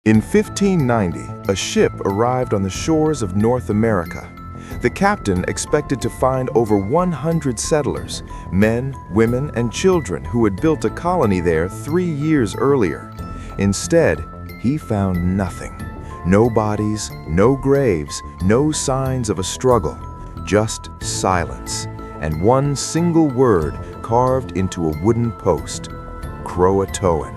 In 1590, a ship arrived on the shores of North America. The captain expected to find over 100 settlers, men, women, and children who had built a colony there 3 years earlier. Instead, he found nothing. No bodies, no graves, no signs of a struggle, just silence, and one single word carved into a wooden post: CROATOAN.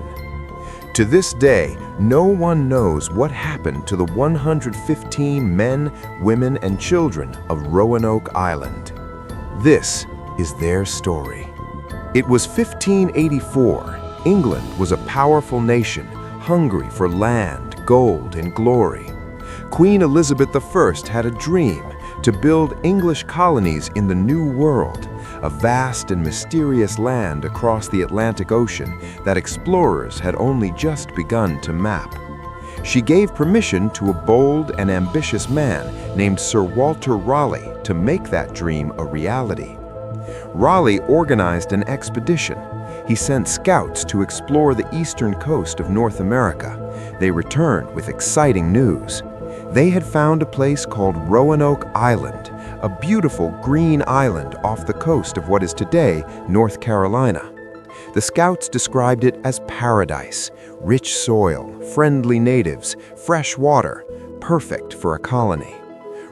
To this day, no one knows what happened to the 115 men, women, and children of Roanoke Island. This is their story. It was 1584. England was a powerful nation, hungry for land, gold, and glory. Queen Elizabeth I had a dream to build English colonies in the New World, a vast and mysterious land across the Atlantic Ocean that explorers had only just begun to map. She gave permission to a bold and ambitious man named Sir Walter Raleigh to make that dream a reality. Raleigh organized an expedition. He sent scouts to explore the eastern coast of North America. They returned with exciting news. They had found a place called Roanoke Island, a beautiful green island off the coast of what is today North Carolina. The scouts described it as paradise: rich soil, friendly natives, fresh water, perfect for a colony.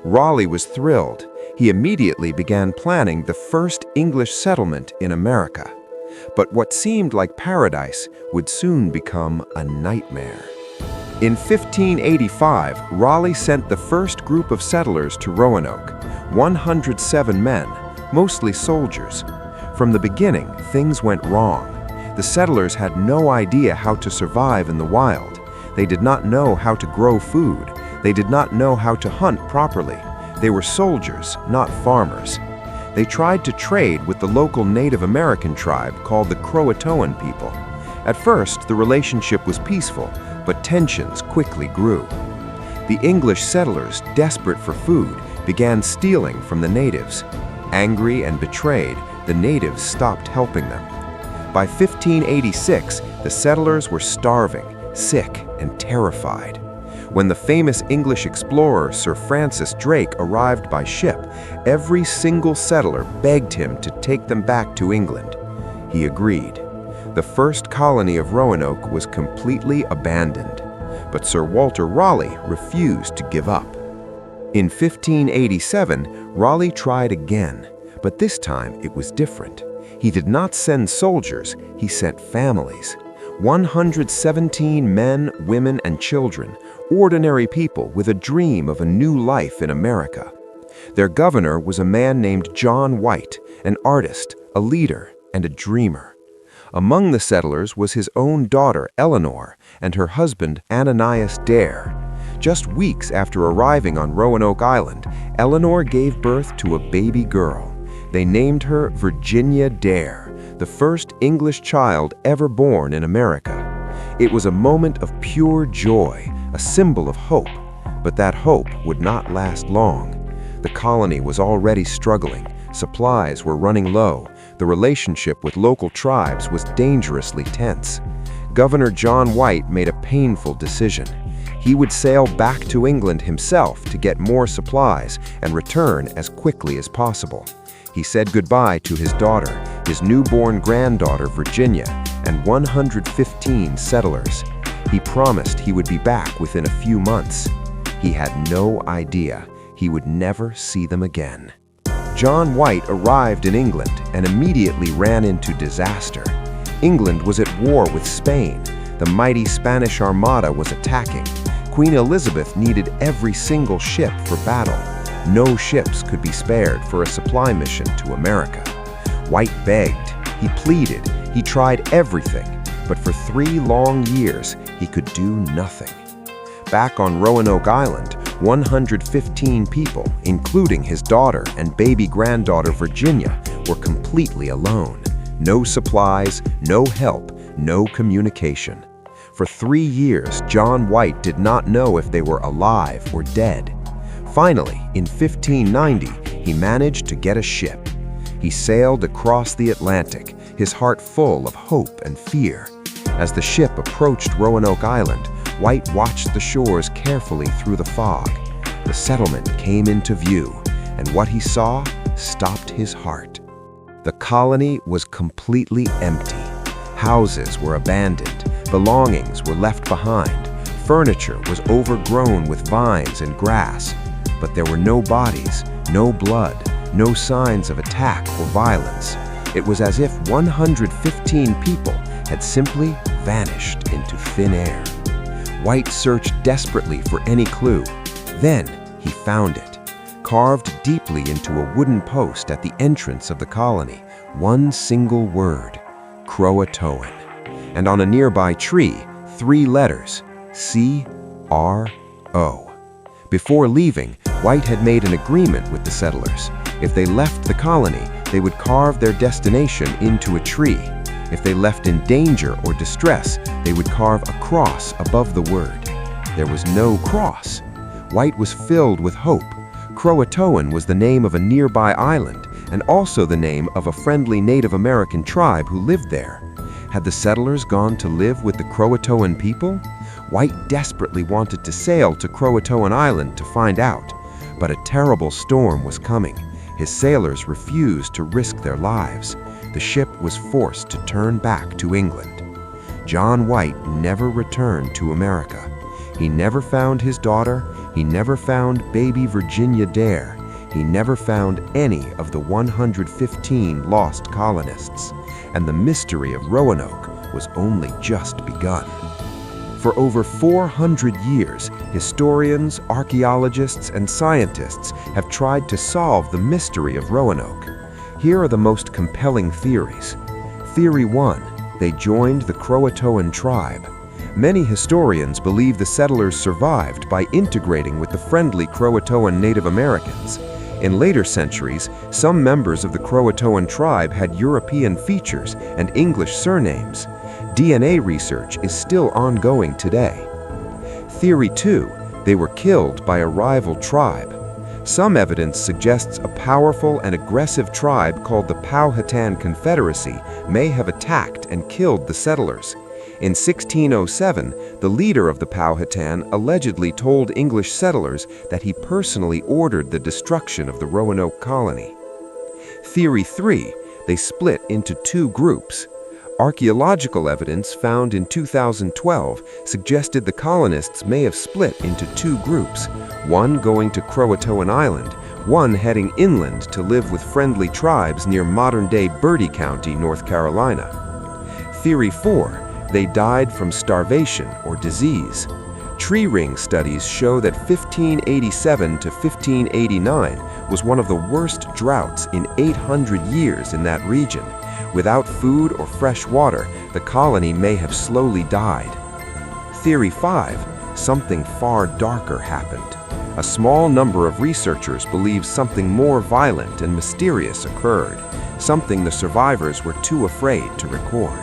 Raleigh was thrilled. He immediately began planning the first English settlement in America. But what seemed like paradise would soon become a nightmare. In 1585, Raleigh sent the first group of settlers to Roanoke, 107 men, mostly soldiers. From the beginning, things went wrong. The settlers had no idea how to survive in the wild. They did not know how to grow food. They did not know how to hunt properly. They were soldiers, not farmers. They tried to trade with the local Native American tribe called the CROATOAN people. At first, the relationship was peaceful, but tensions quickly grew. The English settlers, desperate for food, began stealing from the natives. Angry and betrayed, the natives stopped helping them. By 1586, the settlers were starving, sick, and terrified. When the famous English explorer Sir Francis Drake arrived by ship, every single settler begged him to take them back to England. He agreed. The first colony of Roanoke was completely abandoned, but Sir Walter Raleigh refused to give up. In 1587, Raleigh tried again, but this time it was different. He did not send soldiers, he sent families. 117 men, women, and children, ordinary people with a dream of a new life in America. Their governor was a man named John White, an artist, a leader, and a dreamer. Among the settlers was his own daughter, Eleanor, and her husband, Ananias Dare. Just weeks after arriving on Roanoke Island, Eleanor gave birth to a baby girl. They named her Virginia Dare, the first English child ever born in America. It was a moment of pure joy, a symbol of hope, but that hope would not last long. The colony was already struggling. Supplies were running low. The relationship with local tribes was dangerously tense. Governor John White made a painful decision. He would sail back to England himself to get more supplies and return as quickly as possible. He said goodbye to his daughter, his newborn granddaughter Virginia, and 115 settlers. He promised he would be back within a few months. He had no idea he would never see them again. John White arrived in England and immediately ran into disaster. England was at war with Spain. The mighty Spanish Armada was attacking. Queen Elizabeth needed every single ship for battle. No ships could be spared for a supply mission to America. White begged, he pleaded, he tried everything, but for 3 long years he could do nothing. Back on Roanoke Island, 115 people, including his daughter and baby granddaughter Virginia, were completely alone. No supplies, no help, no communication. For 3 years, John White did not know if they were alive or dead. Finally, in 1590, he managed to get a ship. He sailed across the Atlantic, his heart full of hope and fear. As the ship approached Roanoke Island, White watched the shores carefully through the fog. The settlement came into view, and what he saw stopped his heart. The colony was completely empty. Houses were abandoned, belongings were left behind, furniture was overgrown with vines and grass, but there were no bodies, no blood, no signs of attack or violence. It was as if 115 people had simply vanished into thin air. White searched desperately for any clue. Then he found it, carved deeply into a wooden post at the entrance of the colony, one single word: CROATOAN. And on a nearby tree, 3 letters: C-R-O. Before leaving, White had made an agreement with the settlers. If they left the colony, they would carve their destination into a tree. If they left in danger or distress, they would carve a cross above the word. There was no cross. White was filled with hope. CROATOAN was the name of a nearby island, and also the name of a friendly Native American tribe who lived there. Had the settlers gone to live with the CROATOAN people? White desperately wanted to sail to CROATOAN Island to find out, but a terrible storm was coming. His sailors refused to risk their lives. The ship was forced to turn back to England. John White never returned to America. He never found his daughter. He never found baby Virginia Dare. He never found any of the 115 lost colonists. And the mystery of Roanoke was only just begun. For over 400 years, historians, archaeologists, and scientists have tried to solve the mystery of Roanoke. Here are the most compelling theories. Theory 1. They joined the CROATOAN tribe. Many historians believe the settlers survived by integrating with the friendly CROATOAN Native Americans. In later centuries, some members of the CROATOAN tribe had European features and English surnames. DNA research is still ongoing today. Theory 2. They were killed by a rival tribe. Some evidence suggests a powerful and aggressive tribe called the Powhatan Confederacy may have attacked and killed the settlers. In 1607, the leader of the Powhatan allegedly told English settlers that he personally ordered the destruction of the Roanoke colony. Theory 3. They split into 2 groups. Archaeological evidence found in 2012 suggested the colonists may have split into 2 groups, one going to CROATOAN Island, one heading inland to live with friendly tribes near modern-day Bertie County, North Carolina. Theory 4. They died from starvation or disease. Tree ring studies show that 1587 to 1589 was one of the worst droughts in 800 years in that region. Without food or fresh water, the colony may have slowly died. Theory 5. Something far darker happened. A small number of researchers believe something more violent and mysterious occurred, something the survivors were too afraid to record.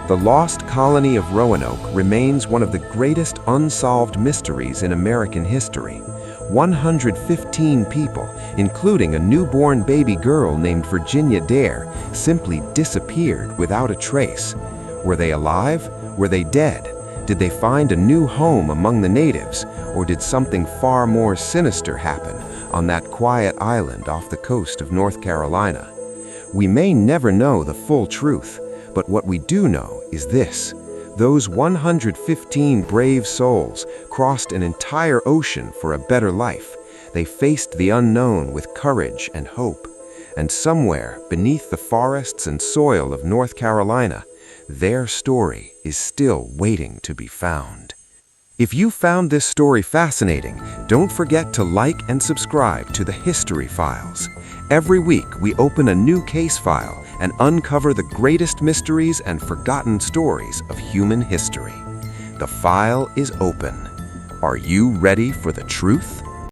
The Lost Colony of Roanoke remains one of the greatest unsolved mysteries in American history. 115 people, including a newborn baby girl named Virginia Dare, simply disappeared without a trace. Were they alive? Were they dead? Did they find a new home among the natives? Or did something far more sinister happen on that quiet island off the coast of North Carolina? We may never know the full truth, but what we do know is this: those 115 brave souls crossed an entire ocean for a better life. They faced the unknown with courage and hope. And somewhere beneath the forests and soil of North Carolina, their story is still waiting to be found. If you found this story fascinating, don't forget to like and subscribe to the History Files. Every week, we open a new case file and uncover the greatest mysteries and forgotten stories of human history. The file is open. Are you ready for the truth?